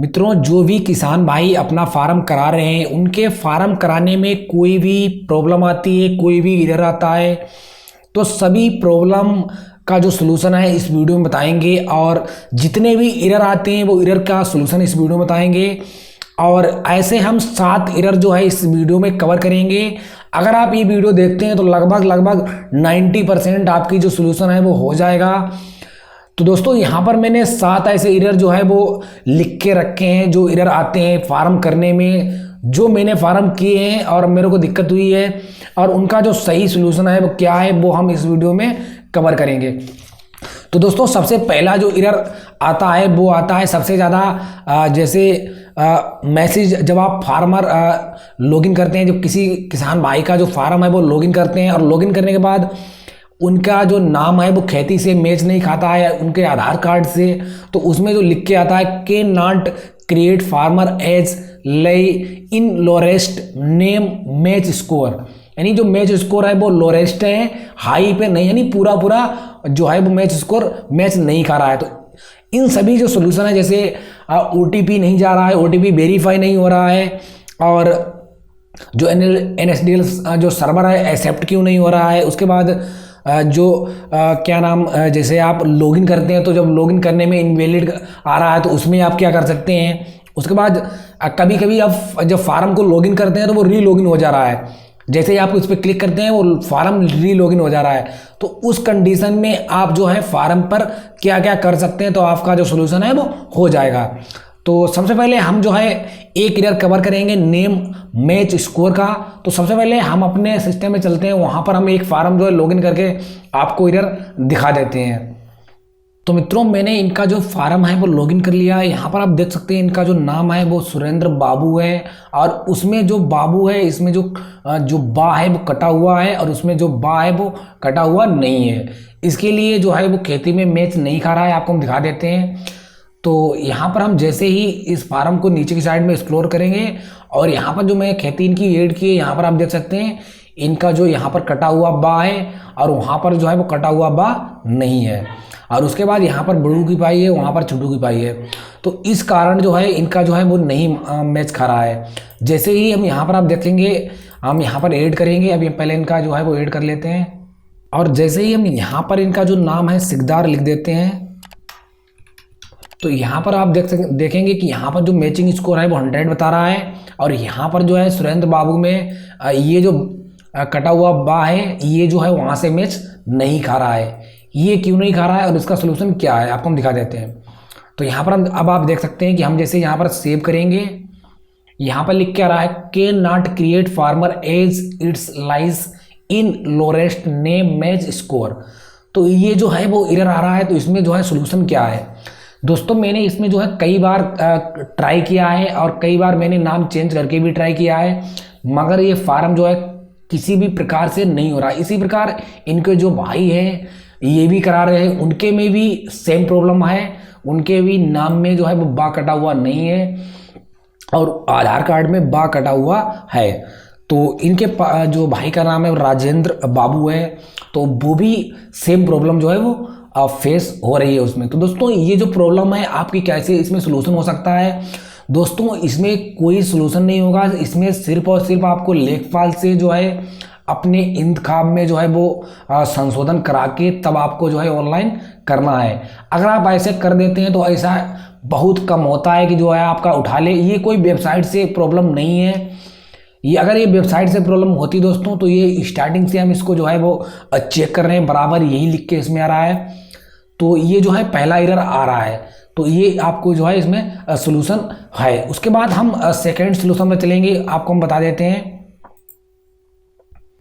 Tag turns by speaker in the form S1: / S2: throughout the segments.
S1: मित्रों, जो भी किसान भाई अपना फार्म करा रहे हैं उनके फार्म कराने में कोई भी प्रॉब्लम आती है, कोई भी एरर आता है, तो सभी प्रॉब्लम का जो सलूशन है इस वीडियो में बताएंगे। और जितने भी एरर आते हैं वो एरर का सलूशन इस वीडियो में बताएंगे। और ऐसे हम 7 एरर जो है इस वीडियो में कवर करेंगे। अगर आप ये वीडियो देखते हैं तो लगभग 90% आपकी जो सलूशन है वो हो जाएगा। तो दोस्तों, यहाँ पर मैंने 7 ऐसे एरर जो है वो लिख के रखे हैं, जो एरर आते हैं फार्म करने में, जो मैंने फार्म किए हैं और मेरे को दिक्कत हुई है, और उनका जो सही सलूशन है वो क्या है वो हम इस वीडियो में कवर करेंगे। तो दोस्तों, सबसे पहला जो एरर आता है वो आता है सबसे ज़्यादा जैसे मैसेज जब आप फार्मर लॉगिन करते हैं, जब किसी किसान भाई का जो फार्म है वो लॉगिन करते हैं और लॉगिन करने के बाद उनका जो नाम है वो खेती से मैच नहीं खाता है उनके आधार कार्ड से, तो उसमें जो लिख के आता है के नॉट क्रिएट फार्मर एज लई इन लोरेस्ट नेम मैच स्कोर, यानी जो मैच स्कोर है वो लोरेस्ट है, हाई पे नहीं, यानी पूरा जो है वो मैच स्कोर मैच नहीं खा रहा है। तो इन सभी जो सोल्यूशन है, जैसे OTP नहीं जा रहा है, OTP वेरीफाई नहीं हो रहा है, और जो NSDL जो सर्वर है एक्सेप्ट क्यों नहीं हो रहा है, उसके बाद जो क्या नाम जैसे आप लॉगिन करते हैं तो जब लॉगिन करने में इनवैलिड आ रहा है तो उसमें आप क्या कर सकते हैं। उसके बाद कभी कभी आप जब फार्म को लॉगिन करते हैं तो वो री लॉगिन हो जा रहा है, जैसे ही आप उस पर क्लिक करते हैं वो फार्म री लॉगिन हो जा रहा है। तो उस कंडीशन में आप जो है फार्म पर क्या क्या कर सकते हैं तो आपका जो सोल्यूशन है वो हो जाएगा। तो सबसे पहले हम जो है एक एरर कवर करेंगे नेम मैच स्कोर का। तो सबसे पहले हम अपने सिस्टम में चलते हैं, वहाँ पर हम एक फार्म जो है लॉगिन करके आपको एरर दिखा देते हैं। तो मित्रों, मैंने इनका जो फार्म है वो लॉगिन कर लिया है। यहाँ पर आप देख सकते हैं इनका जो नाम है वो सुरेंद्र बाबू है, और उसमें जो बाबू है इसमें जो बा है वो कटा हुआ है, और उसमें जो बा है वो कटा हुआ नहीं है। इसके लिए जो है वो खेती में मैच नहीं खा रहा है, आपको हम दिखा देते हैं। तो यहाँ पर हम जैसे ही इस फार्म को नीचे की साइड में एक्सप्लोर करेंगे, और यहाँ पर जो मैं खेती इनकी ऐड की है, यहाँ पर आप देख सकते हैं इनका जो यहाँ पर कटा हुआ बा है और वहाँ पर जो है वो कटा हुआ बा नहीं है, और उसके बाद यहाँ पर बड़ू की पाई है, वहाँ पर छोटू की पाई है। तो इस कारण जो है इनका जो है वो नहीं मैच खा रहा है। जैसे ही हम यहाँ पर आप देखेंगे, हम यहाँ पर ऐड करेंगे। अभी पहले इनका जो है वो ऐड कर लेते हैं, और जैसे ही हम यहाँ पर इनका जो नाम है सिकदार लिख देते हैं, तो यहाँ पर आप देखेंगे कि यहाँ पर जो मैचिंग स्कोर है वो 100 बता रहा है, और यहाँ पर जो है सुरेंद्र बाबू में ये जो कटा हुआ बा है ये जो है वहाँ से मैच नहीं खा रहा है। ये क्यों नहीं खा रहा है और इसका सोल्यूशन क्या है आपको हम दिखा देते हैं। तो यहाँ पर हम अब आप देख सकते हैं कि हम जैसे यहाँ पर सेव करेंगे, यहाँ पर लिख के आ रहा है के not create farmer as it's lies in lowest name match score. तो ये जो है वो एरर आ रहा है। तो इसमें जो है सोल्यूशन क्या है दोस्तों, मैंने इसमें जो है कई बार ट्राई किया है, और कई बार मैंने नाम चेंज करके भी ट्राई किया है, मगर ये फार्म जो है किसी भी प्रकार से नहीं हो रहा। इसी प्रकार इनके जो भाई हैं ये भी करा रहे हैं, उनके में भी सेम प्रॉब्लम है, उनके भी नाम में जो है वो बा कटा हुआ नहीं है और आधार कार्ड में बा कटा हुआ है। तो इनके जो भाई का नाम है राजेंद्र बाबू है, तो वो भी सेम प्रॉब्लम जो है वो फेस हो रही है उसमें। तो दोस्तों, ये जो प्रॉब्लम है आपकी कैसे इसमें सोल्यूशन हो सकता है दोस्तों, इसमें कोई सोल्यूशन नहीं होगा। इसमें सिर्फ और सिर्फ आपको लेखपाल से जो है अपने इंतखाब में जो है वो संशोधन करा के तब आपको जो है ऑनलाइन करना है। अगर आप ऐसे कर देते हैं तो ऐसा बहुत कम होता है कि जो है आपका उठा ले। ये कोई वेबसाइट से प्रॉब्लम नहीं है। ये अगर ये वेबसाइट से प्रॉब्लम होती दोस्तों तो ये स्टार्टिंग से हम इसको जो है वो चेक कर रहे हैं, बराबर यही लिख के इसमें आ रहा है। तो ये जो है पहला एरर आ रहा है, तो ये आपको जो है इसमें सोल्यूशन है। उसके बाद हम सेकेंड सोल्यूशन में चलेंगे, आपको हम बता देते हैं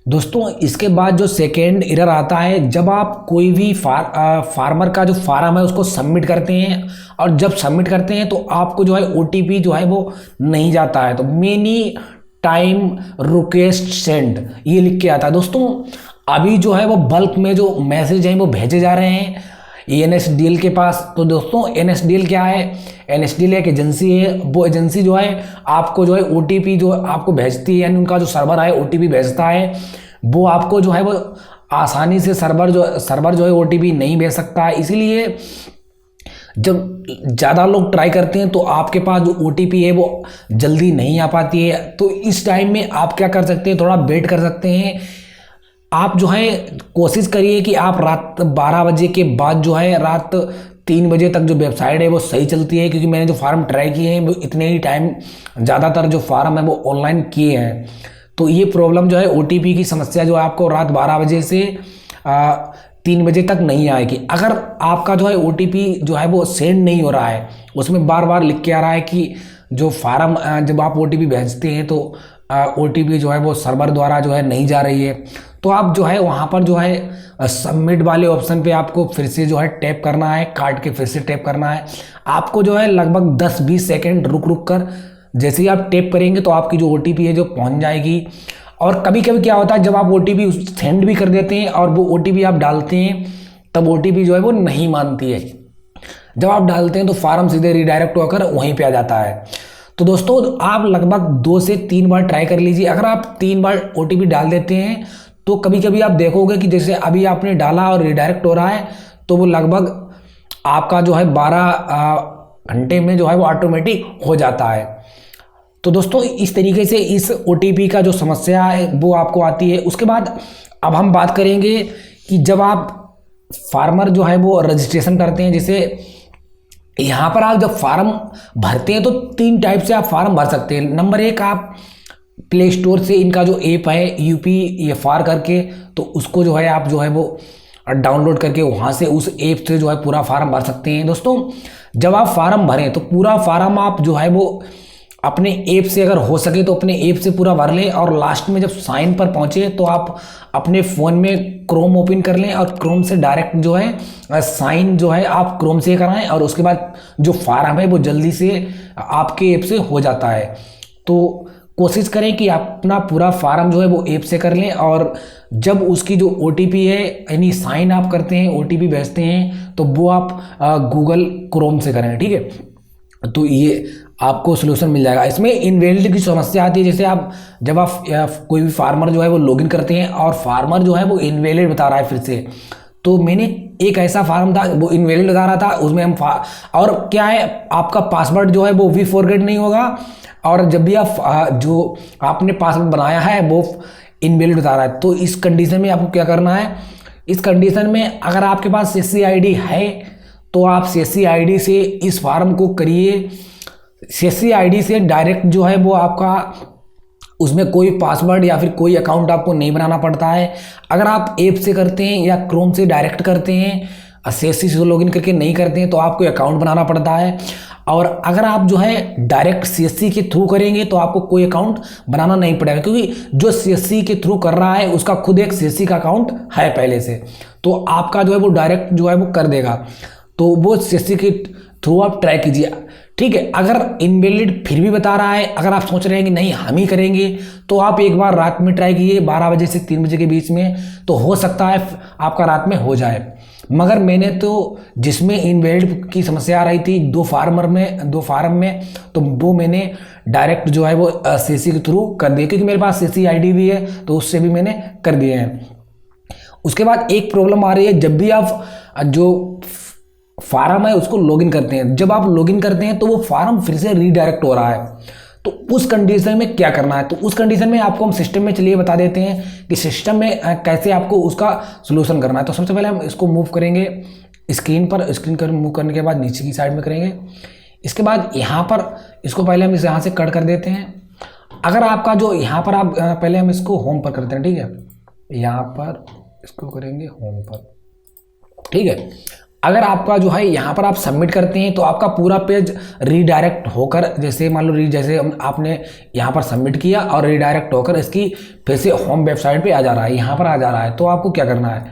S1: दोस्तों। इसके बाद जो सेकेंड एरर आता है, जब आप कोई भी फार्मर का जो फार्म है उसको सबमिट करते हैं, और जब सबमिट करते हैं तो आपको जो है OTP जो है वो नहीं जाता है। तो मेनी टाइम रिक्वेस्ट सेंड ये लिख के आता है दोस्तों। अभी जो है वो बल्क में जो मैसेज हैं वो भेजे जा रहे हैं NSDL के पास। तो दोस्तों, NSDL क्या है? NSDL एक एजेंसी है। वो एजेंसी जो है आपको जो है OTP जो आपको भेजती है, यानी उनका जो सर्वर है OTP भेजता है, वो आपको जो है वो आसानी से सर्वर जो है OTP नहीं भेज सकता है। इसीलिए जब ज़्यादा लोग ट्राई करते हैं तो आपके पास जो OTP है वो जल्दी नहीं आ पाती है। तो इस टाइम में आप क्या कर सकते हैं, थोड़ा वेट कर सकते हैं। आप जो है कोशिश करिए कि आप रात 12 बजे के बाद जो है रात 3 बजे तक जो वेबसाइट है वो सही चलती है, क्योंकि मैंने जो फार्म ट्राई किए हैं वो इतने ही टाइम ज़्यादातर जो फार्म है वो ऑनलाइन किए हैं। तो ये प्रॉब्लम जो है OTP की समस्या जो है आपको रात 12 बजे से 3 बजे तक नहीं आएगी। अगर आपका जो है OTP जो है वो सेंड नहीं हो रहा है, उसमें बार बार लिख के आ रहा है कि जो फार्म जब आप OTP भेजते हैं तो OTP जो है वो सर्वर द्वारा जो है नहीं जा रही है, तो आप जो है वहाँ पर जो है सबमिट वाले ऑप्शन पे आपको फिर से जो है टैप करना है, काट के फिर से टैप करना है। आपको जो है लगभग 10-20 सेकेंड रुक रुक कर जैसे ही आप टैप करेंगे तो आपकी जो OTP है जो पहुँच जाएगी। और कभी कभी क्या होता है, जब आप OTP सेंड भी कर देते हैं और वो OTP आप डालते हैं तब OTP जो है वो नहीं मानती है। जब आप डालते हैं तो फार्म सीधे रिडायरेक्ट होकर वहीं पे आ जाता है। तो दोस्तों आप लगभग 2 से 3 बार ट्राई कर लीजिए। अगर आप 3 बार OTP डाल देते हैं तो कभी कभी आप देखोगे कि जैसे अभी आपने डाला और रिडायरेक्ट हो रहा है, तो वो लगभग आपका जो है 12 घंटे में जो है वो ऑटोमेटिक हो जाता है। तो दोस्तों इस तरीके से इस OTP का जो समस्या है वो आपको आती है। उसके बाद अब हम बात करेंगे कि जब आप फार्मर जो है वो रजिस्ट्रेशन करते हैं, जैसे यहाँ पर आप जब फार्म भरते हैं तो 3 टाइप से आप फार्म भर सकते हैं। नंबर 1, आप प्ले स्टोर से इनका जो ऐप है UPFR करके, तो उसको जो है आप जो है वो डाउनलोड करके वहाँ से उस ऐप से जो है पूरा फार्म भर सकते हैं। दोस्तों जब आप फार्म भरें तो पूरा फार्म आप जो है वो अपने ऐप से अगर हो सके तो अपने ऐप से पूरा भर लें, और लास्ट में जब साइन पर पहुँचे तो आप अपने फ़ोन में क्रोम ओपन कर लें और क्रोम से डायरेक्ट जो है साइन जो है आप क्रोम से कराएं, और उसके बाद जो फार्म है वो जल्दी से आपके ऐप से हो जाता है। तो कोशिश करें कि आप अपना पूरा फार्म जो है वो ऐप से कर लें, और जब उसकी जो OTP है यानी साइन आप करते हैं, OTP भेजते हैं, तो वो आप गूगल क्रोम से करें, ठीक है। तो ये आपको सोल्यूशन मिल जाएगा। इसमें इनवैलिड की समस्या आती है, जैसे आप जब आप कोई भी फार्मर जो है वो लॉगिन करते हैं और फार्मर जो है वो इनवैलिड बता रहा है फिर से। तो मैंने एक ऐसा फार्म था वो इनवैलिड बता रहा था, उसमें हम और क्या है, आपका पासवर्ड जो है वो भी फॉरगेट नहीं होगा, और जब भी आप जो आपने पासवर्ड बनाया है वो इनवैलिड बता रहा है। तो इस कंडीशन में आपको क्या करना है, इस कंडीशन में अगर आपके पास CSC ID है तो आप CSC ID से इस फार्म को करिए। CSC ID से डायरेक्ट जो है वो आपका उसमें कोई पासवर्ड या फिर कोई अकाउंट आपको नहीं बनाना पड़ता है। अगर आप ऐप से करते हैं या क्रोम से डायरेक्ट करते हैं, CSC से लॉगिन करके नहीं करते हैं, तो आपको अकाउंट बनाना पड़ता है। और अगर आप जो है डायरेक्ट CSC के थ्रू करेंगे तो आपको कोई अकाउंट बनाना नहीं पड़ेगा, क्योंकि जो CSC के थ्रू कर रहा है उसका खुद एक CSC का अकाउंट है पहले से, तो आपका जो है वो डायरेक्ट जो है वो कर देगा। तो वो CSC के थ्रू आप ट्राई कीजिए, ठीक है। अगर इनवैलिड फिर भी बता रहा है, अगर आप सोच रहे हैं कि नहीं हम ही करेंगे, तो आप एक बार रात में ट्राई कीजिए 12 बजे से 3 बजे के बीच में, तो हो सकता है आपका रात में हो जाए। मगर मैंने तो जिसमें इनवैलिड की समस्या आ रही थी 2 फार्म में, तो वो मैंने डायरेक्ट जो है वो CSC के थ्रू कर दिए, क्योंकि मेरे पास CSC ID भी है, तो उससे भी मैंने कर दिए हैं। उसके बाद एक प्रॉब्लम आ रही है, जब भी आप जो फार्म है उसको लॉगिन करते हैं, जब आप लॉगिन करते हैं तो वो फार्म फिर से रीडायरेक्ट हो रहा है, तो उस कंडीशन में क्या करना है। तो उस कंडीशन में आपको हम सिस्टम में चलिए बता देते हैं कि सिस्टम में कैसे आपको उसका सोल्यूशन करना है। तो सबसे पहले हम इसको मूव करेंगे स्क्रीन पर मूव करने के बाद नीचे की साइड में करेंगे। इसके बाद यहाँ पर इसको पहले हम यहाँ से कट कर देते हैं। अगर आपका जो यहाँ पर आप पहले हम इसको होम पर करते हैं, ठीक है, यहाँ पर इसको करेंगे होम पर, ठीक है। अगर आपका जो है यहाँ पर आप सबमिट करते हैं तो आपका पूरा पेज रीडायरेक्ट होकर, जैसे मान लो जैसे आपने यहाँ पर सबमिट किया और रीडायरेक्ट होकर इसकी फिर से होम वेबसाइट पे आ जा रहा है, यहाँ पर आ जा रहा है। तो आपको क्या करना है,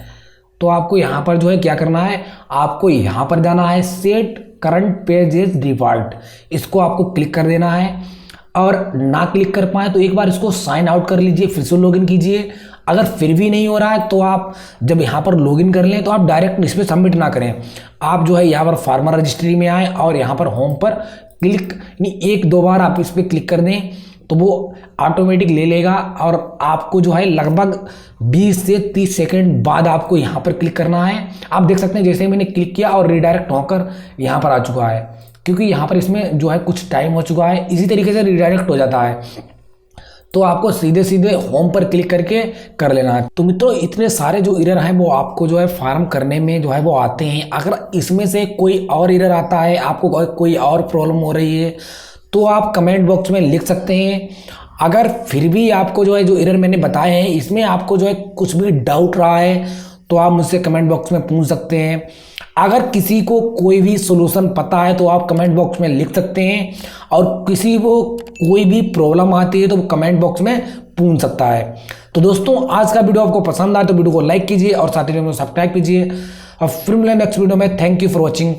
S1: तो आपको यहाँ पर जो है क्या करना है, आपको यहाँ पर जाना है set current page is default, इसको आपको क्लिक कर देना है। और ना क्लिक कर पाए तो एक बार इसको साइन आउट कर लीजिए, फिर से लॉगिन कीजिए। अगर फिर भी नहीं हो रहा है तो आप जब यहाँ पर लॉगिन कर लें तो आप डायरेक्ट इस पर सबमिट ना करें, आप जो है यहाँ पर फार्मर रजिस्ट्री में आए और यहाँ पर होम पर क्लिक 1-2 बार आप इस पर क्लिक कर दें। तो वो ऑटोमेटिक ले लेगा और आपको जो है लगभग 20 से 30 सेकंड बाद आपको यहाँ पर क्लिक करना है। आप देख सकते हैं जैसे मैंने क्लिक किया और रिडायरेक्ट होकर यहाँ पर आ चुका है, क्योंकि यहाँ पर इसमें जो है कुछ टाइम हो चुका है। इसी तरीके से रिडायरेक्ट हो जाता है। तो आपको सीधे सीधे होम पर क्लिक करके कर लेना है। तो मित्रों, इतने सारे जो एरर हैं वो आपको जो है फार्म करने में जो है वो आते हैं। अगर इसमें से कोई और एरर आता है, आपको कोई और प्रॉब्लम हो रही है, तो आप कमेंट बॉक्स में लिख सकते हैं। अगर फिर भी आपको जो है जो एरर मैंने बताए हैं इसमें आपको जो है कुछ भी डाउट रहा है, तो आप मुझसे कमेंट बॉक्स में पूछ सकते हैं। अगर किसी को कोई भी सॉल्यूशन पता है तो आप कमेंट बॉक्स में लिख सकते हैं, और किसी को कोई भी प्रॉब्लम आती है तो वो कमेंट बॉक्स में पूछ सकता है। तो दोस्तों, आज का वीडियो आपको पसंद आए तो वीडियो को लाइक कीजिए और साथ ही सब्सक्राइब कीजिए। और फिर मिलेंगे नेक्स्ट वीडियो में। Thank you for watching.